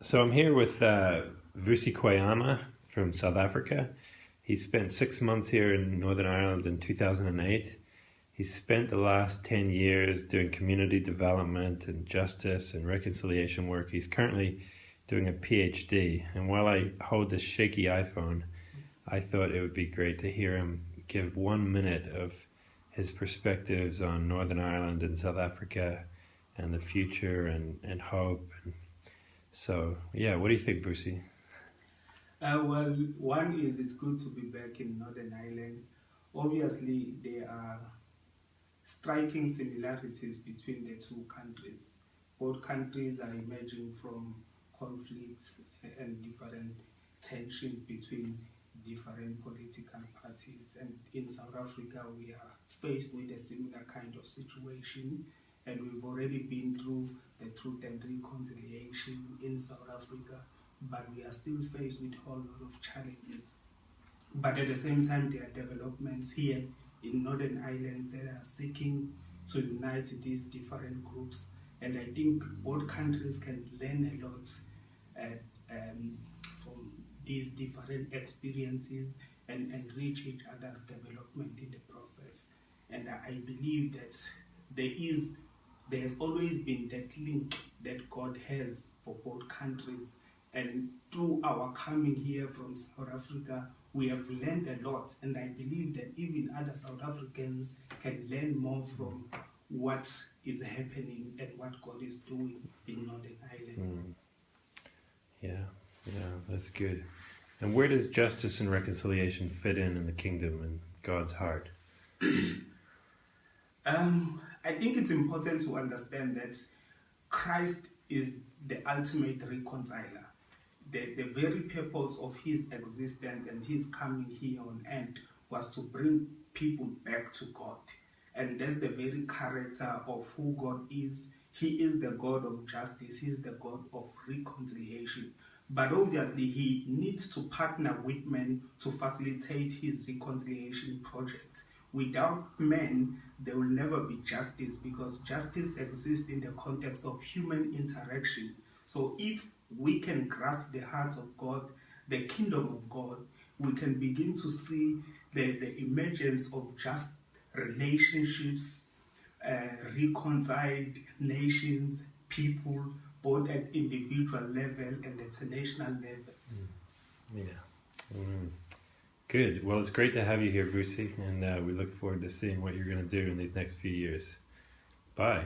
So I'm here with Vusi Kweyama from South Africa. He spent 6 months here in Northern Ireland in 2008. He spent the last 10 years doing community development and justice and reconciliation work. He's currently doing a PhD. And while I hold this shaky iPhone, I thought it would be great to hear him give 1 minute of his perspectives on Northern Ireland and South Africa and the future and hope. So, yeah, what do you think, Vusi? Well, one is it's good to be back in Northern Ireland. Obviously, there are striking similarities between the two countries. Both countries are emerging from conflicts and different tensions between different political parties. And in South Africa, we are faced with a similar kind of situation. And we've already been through the Truth and Reconciliation in South Africa, but we are still faced with a whole lot of challenges. But at the same time, there are developments here in Northern Ireland that are seeking to unite these different groups. And I think both countries can learn a lot from these different experiences and enrich each other's development in the process. And I believe that there's always been that link that God has for both countries. And through our coming here from South Africa, we have learned a lot. And I believe that even other South Africans can learn more from what is happening and what God is doing in Northern Ireland. Yeah, that's good. And where does justice and reconciliation fit in the kingdom and God's heart? I think it's important to understand that Christ is the ultimate reconciler. The very purpose of his existence and his coming here on earth was to bring people back to God. And that's the very character of who God is. He is the God of justice. He is the God of reconciliation. But obviously, he needs to partner with men to facilitate his reconciliation projects. Without men, there will never be justice, because justice exists in the context of human interaction. So if we can grasp the heart of God, the kingdom of God, we can begin to see the emergence of just relationships, reconciled nations, people, both at individual level and at a national level. Yeah. Good. Well, it's great to have you here, Vusi, and we look forward to seeing what you're going to do in these next few years. Bye.